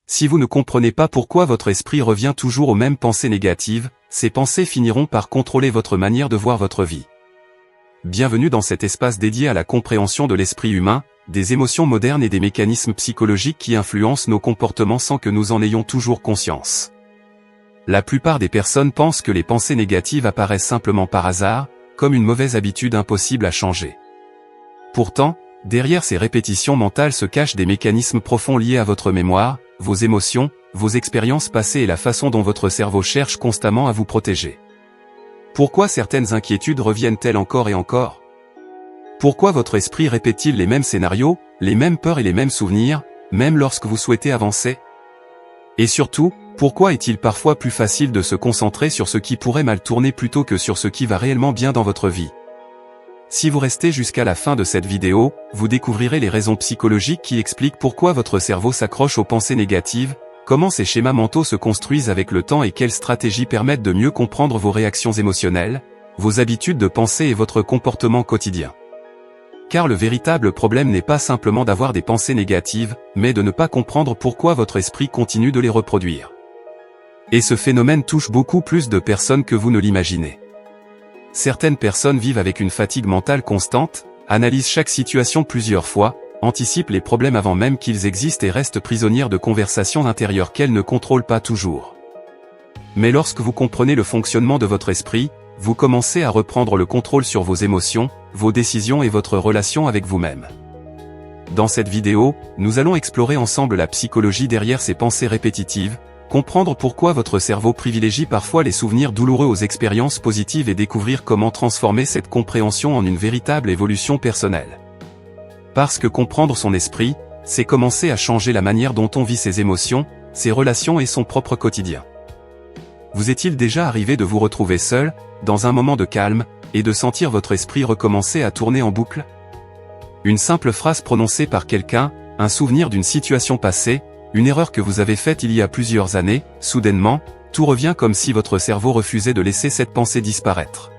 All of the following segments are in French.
Si vous ne comprenez pas pourquoi votre esprit revient toujours aux mêmes pensées négatives, ces pensées finiront par contrôler votre manière de voir votre vie. Bienvenue dans cet espace dédié à la compréhension de l'esprit humain, des émotions modernes et des mécanismes psychologiques qui influencent nos comportements sans que nous en ayons toujours conscience. La plupart des personnes pensent que les pensées négatives apparaissent simplement par hasard, comme une mauvaise habitude impossible à changer. Pourtant, derrière ces répétitions mentales se cachent des mécanismes profonds liés à votre mémoire, vos émotions, vos expériences passées et la façon dont votre cerveau cherche constamment à vous protéger. Pourquoi certaines inquiétudes reviennent-elles encore et encore? Pourquoi votre esprit répète-t-il les mêmes scénarios, les mêmes peurs et les mêmes souvenirs, même lorsque vous souhaitez avancer? Et surtout, pourquoi est-il parfois plus facile de se concentrer sur ce qui pourrait mal tourner plutôt que sur ce qui va réellement bien dans votre vie? Si vous restez jusqu'à la fin de cette vidéo, vous découvrirez les raisons psychologiques qui expliquent pourquoi votre cerveau s'accroche aux pensées négatives, comment ces schémas mentaux se construisent avec le temps et quelles stratégies permettent de mieux comprendre vos réactions émotionnelles, vos habitudes de pensée et votre comportement quotidien. Car le véritable problème n'est pas simplement d'avoir des pensées négatives, mais de ne pas comprendre pourquoi votre esprit continue de les reproduire. Et ce phénomène touche beaucoup plus de personnes que vous ne l'imaginez. Certaines personnes vivent avec une fatigue mentale constante, analysent chaque situation plusieurs fois, anticipent les problèmes avant même qu'ils existent et restent prisonnières de conversations intérieures qu'elles ne contrôlent pas toujours. Mais lorsque vous comprenez le fonctionnement de votre esprit, vous commencez à reprendre le contrôle sur vos émotions, vos décisions et votre relation avec vous-même. Dans cette vidéo, nous allons explorer ensemble la psychologie derrière ces pensées répétitives, comprendre pourquoi votre cerveau privilégie parfois les souvenirs douloureux aux expériences positives et découvrir comment transformer cette compréhension en une véritable évolution personnelle. Parce que comprendre son esprit, c'est commencer à changer la manière dont on vit ses émotions, ses relations et son propre quotidien. Vous est-il déjà arrivé de vous retrouver seul, dans un moment de calme, et de sentir votre esprit recommencer à tourner en boucle? Une simple phrase prononcée par quelqu'un, un souvenir d'une situation passée, une erreur que vous avez faite il y a plusieurs années, soudainement, tout revient comme si votre cerveau refusait de laisser cette pensée disparaître.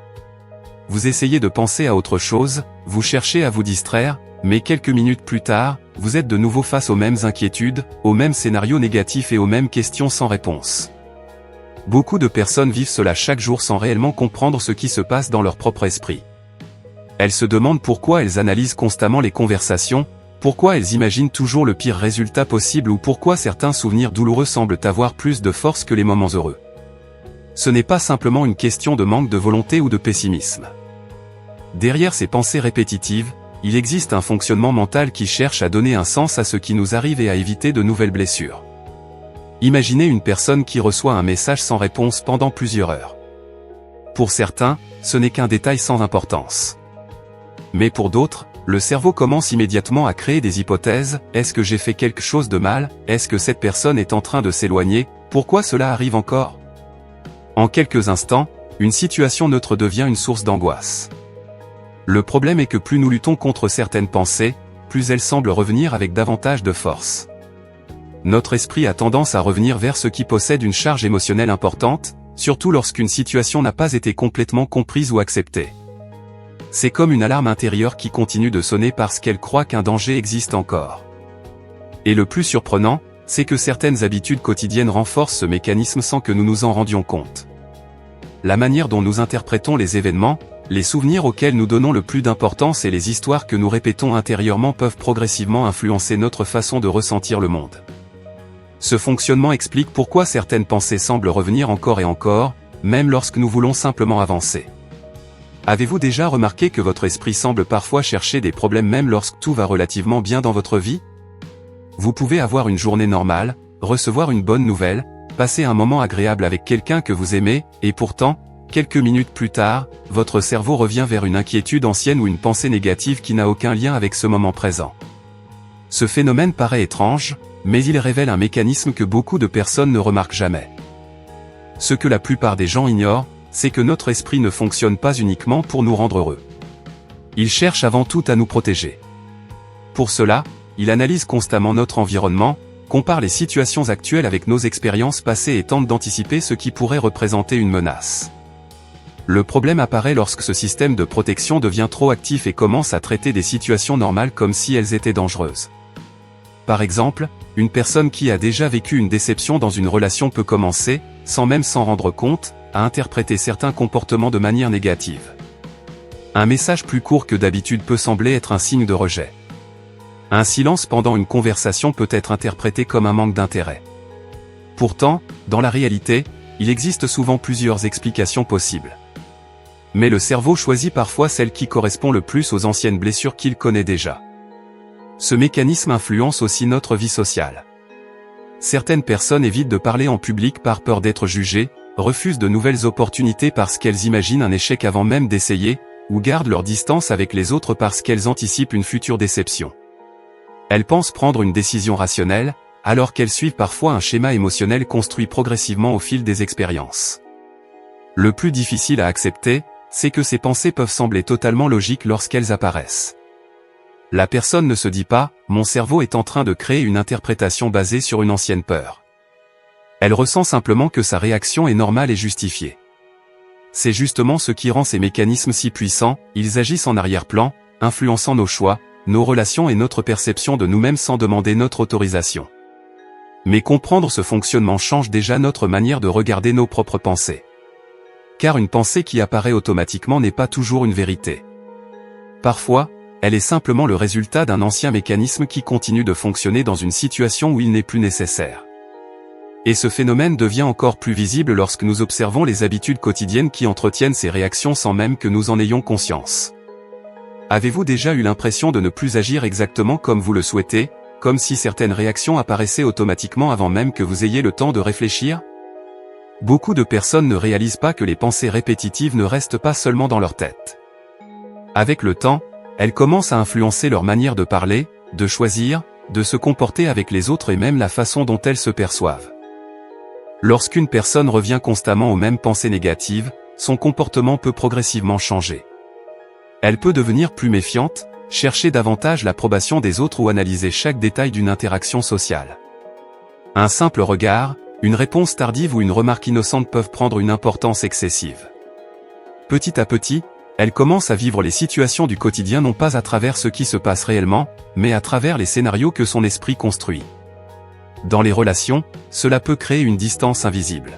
Vous essayez de penser à autre chose, vous cherchez à vous distraire, mais quelques minutes plus tard, vous êtes de nouveau face aux mêmes inquiétudes, aux mêmes scénarios négatifs et aux mêmes questions sans réponse. Beaucoup de personnes vivent cela chaque jour sans réellement comprendre ce qui se passe dans leur propre esprit. Elles se demandent pourquoi elles analysent constamment les conversations, pourquoi elles imaginent toujours le pire résultat possible ou pourquoi certains souvenirs douloureux semblent avoir plus de force que les moments heureux. Ce n'est pas simplement une question de manque de volonté ou de pessimisme. Derrière ces pensées répétitives, il existe un fonctionnement mental qui cherche à donner un sens à ce qui nous arrive et à éviter de nouvelles blessures. Imaginez une personne qui reçoit un message sans réponse pendant plusieurs heures. Pour certains, ce n'est qu'un détail sans importance. Mais pour d'autres, le cerveau commence immédiatement à créer des hypothèses. Est-ce que j'ai fait quelque chose de mal? Est-ce que cette personne est en train de s'éloigner? Pourquoi cela arrive encore? En quelques instants, une situation neutre devient une source d'angoisse. Le problème est que plus nous luttons contre certaines pensées, plus elles semblent revenir avec davantage de force. Notre esprit a tendance à revenir vers ce qui possède une charge émotionnelle importante, surtout lorsqu'une situation n'a pas été complètement comprise ou acceptée. C'est comme une alarme intérieure qui continue de sonner parce qu'elle croit qu'un danger existe encore. Et le plus surprenant, c'est que certaines habitudes quotidiennes renforcent ce mécanisme sans que nous nous en rendions compte. La manière dont nous interprétons les événements, les souvenirs auxquels nous donnons le plus d'importance et les histoires que nous répétons intérieurement peuvent progressivement influencer notre façon de ressentir le monde. Ce fonctionnement explique pourquoi certaines pensées semblent revenir encore et encore, même lorsque nous voulons simplement avancer. Avez-vous déjà remarqué que votre esprit semble parfois chercher des problèmes même lorsque tout va relativement bien dans votre vie? Vous pouvez avoir une journée normale, recevoir une bonne nouvelle, passer un moment agréable avec quelqu'un que vous aimez, et pourtant, quelques minutes plus tard, votre cerveau revient vers une inquiétude ancienne ou une pensée négative qui n'a aucun lien avec ce moment présent. Ce phénomène paraît étrange, mais il révèle un mécanisme que beaucoup de personnes ne remarquent jamais. Ce que la plupart des gens ignorent, c'est que notre esprit ne fonctionne pas uniquement pour nous rendre heureux. Il cherche avant tout à nous protéger. Pour cela, il analyse constamment notre environnement, compare les situations actuelles avec nos expériences passées et tente d'anticiper ce qui pourrait représenter une menace. Le problème apparaît lorsque ce système de protection devient trop actif et commence à traiter des situations normales comme si elles étaient dangereuses. Par exemple, une personne qui a déjà vécu une déception dans une relation peut commencer, sans même s'en rendre compte, à interpréter certains comportements de manière négative. Un message plus court que d'habitude peut sembler être un signe de rejet. Un silence pendant une conversation peut être interprété comme un manque d'intérêt. Pourtant, dans la réalité, il existe souvent plusieurs explications possibles. Mais le cerveau choisit parfois celle qui correspond le plus aux anciennes blessures qu'il connaît déjà. Ce mécanisme influence aussi notre vie sociale. Certaines personnes évitent de parler en public par peur d'être jugées, refusent de nouvelles opportunités parce qu'elles imaginent un échec avant même d'essayer, ou gardent leur distance avec les autres parce qu'elles anticipent une future déception. Elles pensent prendre une décision rationnelle, alors qu'elles suivent parfois un schéma émotionnel construit progressivement au fil des expériences. Le plus difficile à accepter, c'est que ces pensées peuvent sembler totalement logiques lorsqu'elles apparaissent. La personne ne se dit pas « mon cerveau est en train de créer une interprétation basée sur une ancienne peur ». Elle ressent simplement que sa réaction est normale et justifiée. C'est justement ce qui rend ces mécanismes si puissants, ils agissent en arrière-plan, influençant nos choix, nos relations et notre perception de nous-mêmes sans demander notre autorisation. Mais comprendre ce fonctionnement change déjà notre manière de regarder nos propres pensées. Car une pensée qui apparaît automatiquement n'est pas toujours une vérité. Parfois, elle est simplement le résultat d'un ancien mécanisme qui continue de fonctionner dans une situation où il n'est plus nécessaire. Et ce phénomène devient encore plus visible lorsque nous observons les habitudes quotidiennes qui entretiennent ces réactions sans même que nous en ayons conscience. Avez-vous déjà eu l'impression de ne plus agir exactement comme vous le souhaitez, comme si certaines réactions apparaissaient automatiquement avant même que vous ayez le temps de réfléchir ? Beaucoup de personnes ne réalisent pas que les pensées répétitives ne restent pas seulement dans leur tête. Avec le temps, elles commencent à influencer leur manière de parler, de choisir, de se comporter avec les autres et même la façon dont elles se perçoivent. Lorsqu'une personne revient constamment aux mêmes pensées négatives, son comportement peut progressivement changer. Elle peut devenir plus méfiante, chercher davantage l'approbation des autres ou analyser chaque détail d'une interaction sociale. Un simple regard, une réponse tardive ou une remarque innocente peuvent prendre une importance excessive. Petit à petit, elle commence à vivre les situations du quotidien non pas à travers ce qui se passe réellement, mais à travers les scénarios que son esprit construit. Dans les relations, cela peut créer une distance invisible.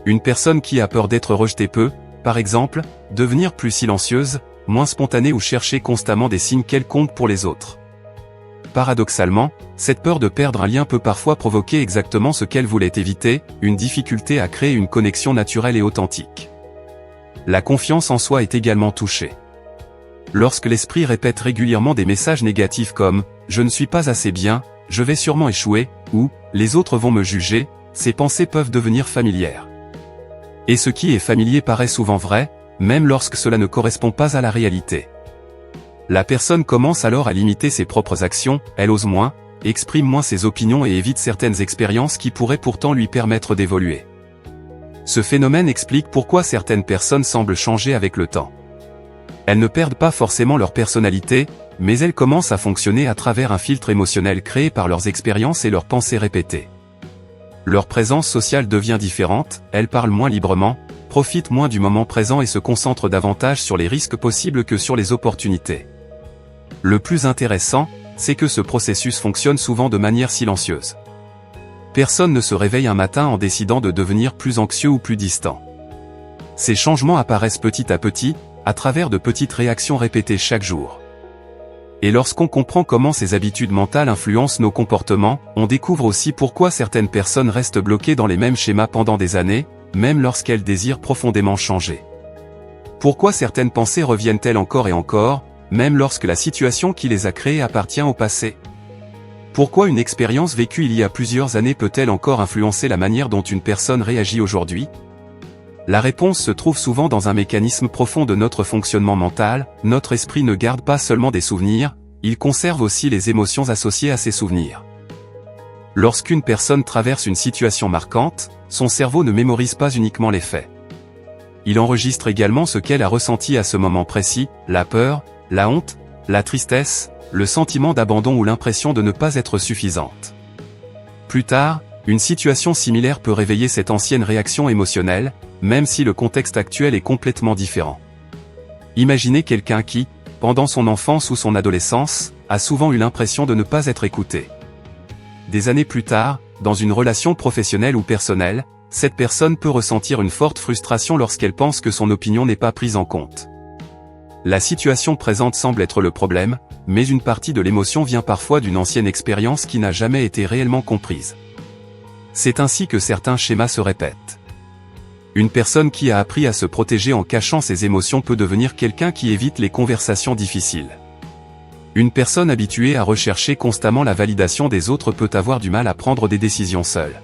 Une personne qui a peur d'être rejetée peut, par exemple, devenir plus silencieuse, moins spontanée ou chercher constamment des signes quelconques pour les autres. Paradoxalement, cette peur de perdre un lien peut parfois provoquer exactement ce qu'elle voulait éviter, une difficulté à créer une connexion naturelle et authentique. La confiance en soi est également touchée. Lorsque l'esprit répète régulièrement des messages négatifs comme « je ne suis pas assez bien »,« je vais sûrement échouer » ou « les autres vont me juger », ces pensées peuvent devenir familières. Et ce qui est familier paraît souvent vrai, même lorsque cela ne correspond pas à la réalité. La personne commence alors à limiter ses propres actions, elle ose moins, exprime moins ses opinions et évite certaines expériences qui pourraient pourtant lui permettre d'évoluer. Ce phénomène explique pourquoi certaines personnes semblent changer avec le temps. Elles ne perdent pas forcément leur personnalité, mais elles commencent à fonctionner à travers un filtre émotionnel créé par leurs expériences et leurs pensées répétées. Leur présence sociale devient différente, elles parlent moins librement, profitent moins du moment présent et se concentrent davantage sur les risques possibles que sur les opportunités. Le plus intéressant, c'est que ce processus fonctionne souvent de manière silencieuse. Personne ne se réveille un matin en décidant de devenir plus anxieux ou plus distant. Ces changements apparaissent petit à petit, à travers de petites réactions répétées chaque jour. Et lorsqu'on comprend comment ces habitudes mentales influencent nos comportements, on découvre aussi pourquoi certaines personnes restent bloquées dans les mêmes schémas pendant des années, même lorsqu'elles désirent profondément changer. Pourquoi certaines pensées reviennent-elles encore et encore, même lorsque la situation qui les a créées appartient au passé ? Pourquoi une expérience vécue il y a plusieurs années peut-elle encore influencer la manière dont une personne réagit aujourd'hui ? La réponse se trouve souvent dans un mécanisme profond de notre fonctionnement mental. Notre esprit ne garde pas seulement des souvenirs, il conserve aussi les émotions associées à ces souvenirs. Lorsqu'une personne traverse une situation marquante, son cerveau ne mémorise pas uniquement les faits. Il enregistre également ce qu'elle a ressenti à ce moment précis, la peur, la honte, la tristesse, le sentiment d'abandon ou l'impression de ne pas être suffisante. Plus tard, une situation similaire peut réveiller cette ancienne réaction émotionnelle, même si le contexte actuel est complètement différent. Imaginez quelqu'un qui, pendant son enfance ou son adolescence, a souvent eu l'impression de ne pas être écouté. des années plus tard, dans une relation professionnelle ou personnelle, cette personne peut ressentir une forte frustration lorsqu'elle pense que son opinion n'est pas prise en compte. La situation présente semble être le problème, mais une partie de l'émotion vient parfois d'une ancienne expérience qui n'a jamais été réellement comprise. C'est ainsi que certains schémas se répètent. Une personne qui a appris à se protéger en cachant ses émotions peut devenir quelqu'un qui évite les conversations difficiles. Une personne habituée à rechercher constamment la validation des autres peut avoir du mal à prendre des décisions seule.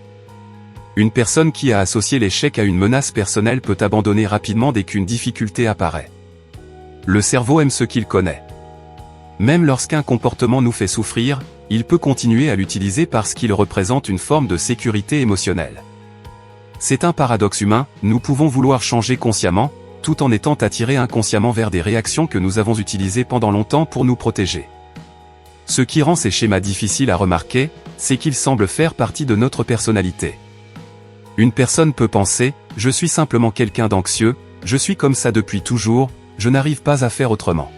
Une personne qui a associé l'échec à une menace personnelle peut abandonner rapidement dès qu'une difficulté apparaît. Le cerveau aime ce qu'il connaît. Même lorsqu'un comportement nous fait souffrir, il peut continuer à l'utiliser parce qu'il représente une forme de sécurité émotionnelle. C'est un paradoxe humain, nous pouvons vouloir changer consciemment, tout en étant attirés inconsciemment vers des réactions que nous avons utilisées pendant longtemps pour nous protéger. Ce qui rend ces schémas difficiles à remarquer, c'est qu'ils semblent faire partie de notre personnalité. Une personne peut penser, je suis simplement quelqu'un d'anxieux, je suis comme ça depuis toujours, je n'arrive pas à faire autrement.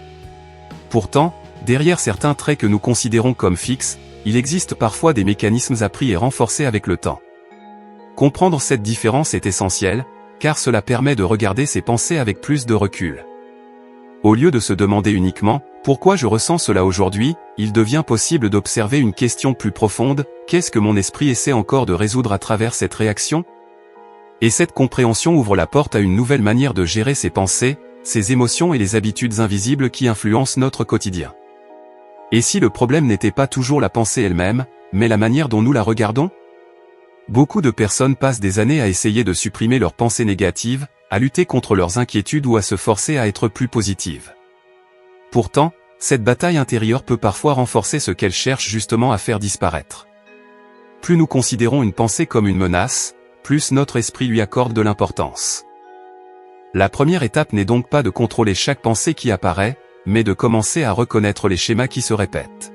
Pourtant, derrière certains traits que nous considérons comme fixes, il existe parfois des mécanismes appris et renforcés avec le temps. Comprendre cette différence est essentiel, car cela permet de regarder ses pensées avec plus de recul. Au lieu de se demander uniquement « Pourquoi je ressens cela aujourd'hui ?», il devient possible d'observer une question plus profonde « Qu'est-ce que mon esprit essaie encore de résoudre à travers cette réaction ?» Et cette compréhension ouvre la porte à une nouvelle manière de gérer ses pensées, ses émotions et les habitudes invisibles qui influencent notre quotidien. Et si le problème n'était pas toujours la pensée elle-même, mais la manière dont nous la regardons ? Beaucoup de personnes passent des années à essayer de supprimer leurs pensées négatives, à lutter contre leurs inquiétudes ou à se forcer à être plus positives. Pourtant, cette bataille intérieure peut parfois renforcer ce qu'elle cherche justement à faire disparaître. Plus nous considérons une pensée comme une menace, plus notre esprit lui accorde de l'importance. La première étape n'est donc pas de contrôler chaque pensée qui apparaît, mais de commencer à reconnaître les schémas qui se répètent.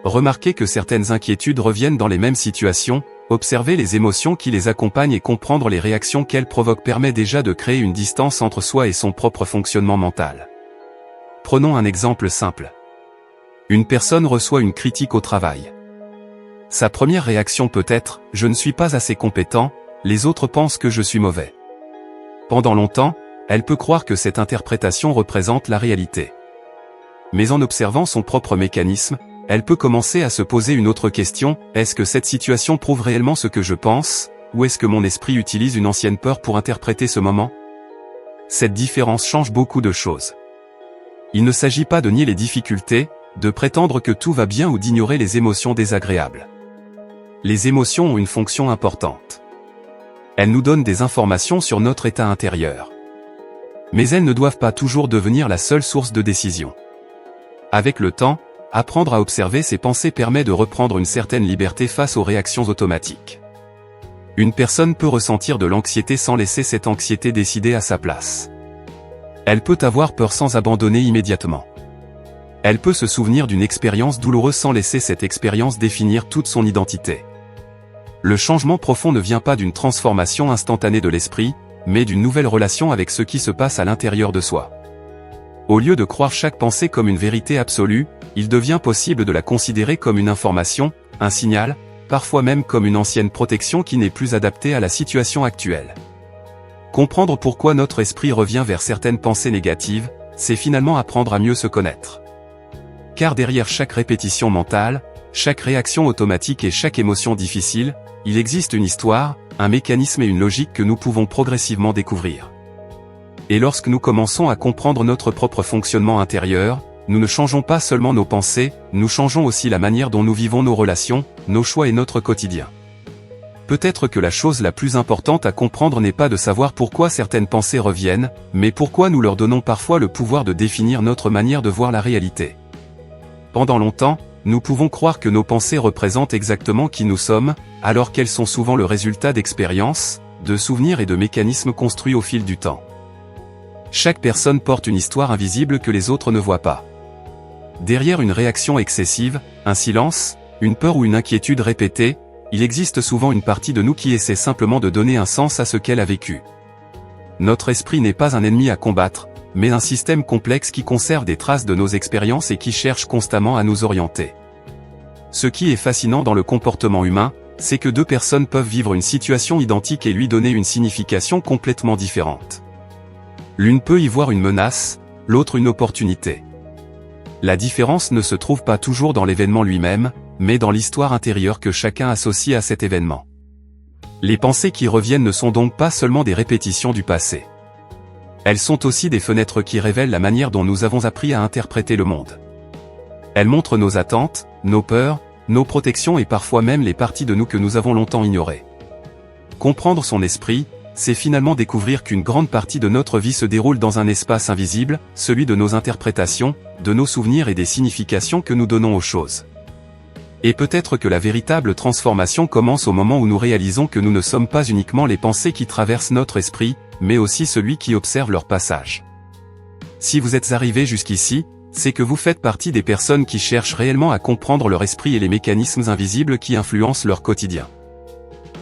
Remarquez que certaines inquiétudes reviennent dans les mêmes situations, observer les émotions qui les accompagnent et comprendre les réactions qu'elles provoquent permet déjà de créer une distance entre soi et son propre fonctionnement mental. Prenons un exemple simple. Une personne reçoit une critique au travail. Sa première réaction peut être « Je ne suis pas assez compétent, les autres pensent que je suis mauvais ». Pendant longtemps, elle peut croire que cette interprétation représente la réalité. Mais en observant son propre mécanisme, elle peut commencer à se poser une autre question, est-ce que cette situation prouve réellement ce que je pense, ou est-ce que mon esprit utilise une ancienne peur pour interpréter ce moment ? Cette différence change beaucoup de choses. Il ne s'agit pas de nier les difficultés, de prétendre que tout va bien ou d'ignorer les émotions désagréables. Les émotions ont une fonction importante. Elles nous donnent des informations sur notre état intérieur. Mais elles ne doivent pas toujours devenir la seule source de décision. Avec le temps, apprendre à observer ses pensées permet de reprendre une certaine liberté face aux réactions automatiques. Une personne peut ressentir de l'anxiété sans laisser cette anxiété décider à sa place. Elle peut avoir peur sans abandonner immédiatement. Elle peut se souvenir d'une expérience douloureuse sans laisser cette expérience définir toute son identité. Le changement profond ne vient pas d'une transformation instantanée de l'esprit, mais d'une nouvelle relation avec ce qui se passe à l'intérieur de soi. Au lieu de croire chaque pensée comme une vérité absolue, il devient possible de la considérer comme une information, un signal, parfois même comme une ancienne protection qui n'est plus adaptée à la situation actuelle. Comprendre pourquoi notre esprit revient vers certaines pensées négatives, c'est finalement apprendre à mieux se connaître. Car derrière chaque répétition mentale, chaque réaction automatique et chaque émotion difficile, il existe une histoire, un mécanisme et une logique que nous pouvons progressivement découvrir. Et lorsque nous commençons à comprendre notre propre fonctionnement intérieur, nous ne changeons pas seulement nos pensées, nous changeons aussi la manière dont nous vivons nos relations, nos choix et notre quotidien. Peut-être que la chose la plus importante à comprendre n'est pas de savoir pourquoi certaines pensées reviennent, mais pourquoi nous leur donnons parfois le pouvoir de définir notre manière de voir la réalité. Pendant longtemps, nous pouvons croire que nos pensées représentent exactement qui nous sommes, alors qu'elles sont souvent le résultat d'expériences, de souvenirs et de mécanismes construits au fil du temps. Chaque personne porte une histoire invisible que les autres ne voient pas. Derrière une réaction excessive, un silence, une peur ou une inquiétude répétée, il existe souvent une partie de nous qui essaie simplement de donner un sens à ce qu'elle a vécu. Notre esprit n'est pas un ennemi à combattre, mais un système complexe qui conserve des traces de nos expériences et qui cherche constamment à nous orienter. Ce qui est fascinant dans le comportement humain, c'est que deux personnes peuvent vivre une situation identique et lui donner une signification complètement différente. L'une peut y voir une menace, l'autre une opportunité. La différence ne se trouve pas toujours dans l'événement lui-même, mais dans l'histoire intérieure que chacun associe à cet événement. Les pensées qui reviennent ne sont donc pas seulement des répétitions du passé. Elles sont aussi des fenêtres qui révèlent la manière dont nous avons appris à interpréter le monde. Elles montrent nos attentes, nos peurs, nos protections et parfois même les parties de nous que nous avons longtemps ignorées. Comprendre son esprit, c'est finalement découvrir qu'une grande partie de notre vie se déroule dans un espace invisible, celui de nos interprétations, de nos souvenirs et des significations que nous donnons aux choses. Et peut-être que la véritable transformation commence au moment où nous réalisons que nous ne sommes pas uniquement les pensées qui traversent notre esprit, mais aussi celui qui observe leur passage. Si vous êtes arrivé jusqu'ici, c'est que vous faites partie des personnes qui cherchent réellement à comprendre leur esprit et les mécanismes invisibles qui influencent leur quotidien.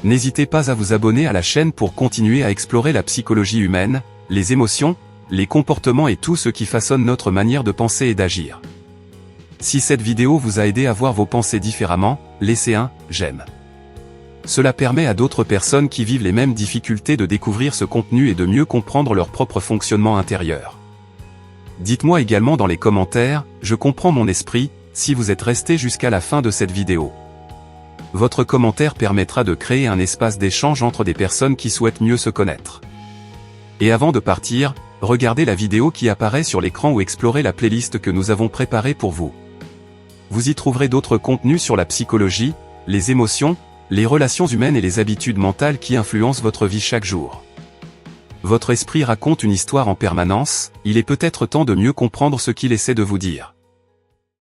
N'hésitez pas à vous abonner à la chaîne pour continuer à explorer la psychologie humaine, les émotions, les comportements et tout ce qui façonne notre manière de penser et d'agir. Si cette vidéo vous a aidé à voir vos pensées différemment, laissez un « j'aime ». Cela permet à d'autres personnes qui vivent les mêmes difficultés de découvrir ce contenu et de mieux comprendre leur propre fonctionnement intérieur. Dites-moi également dans les commentaires « je comprends mon esprit » si vous êtes resté jusqu'à la fin de cette vidéo. Votre commentaire permettra de créer un espace d'échange entre des personnes qui souhaitent mieux se connaître. Et avant de partir, regardez la vidéo qui apparaît sur l'écran ou explorez la playlist que nous avons préparée pour vous. Vous y trouverez d'autres contenus sur la psychologie, les émotions, les relations humaines et les habitudes mentales qui influencent votre vie chaque jour. Votre esprit raconte une histoire en permanence, il est peut-être temps de mieux comprendre ce qu'il essaie de vous dire.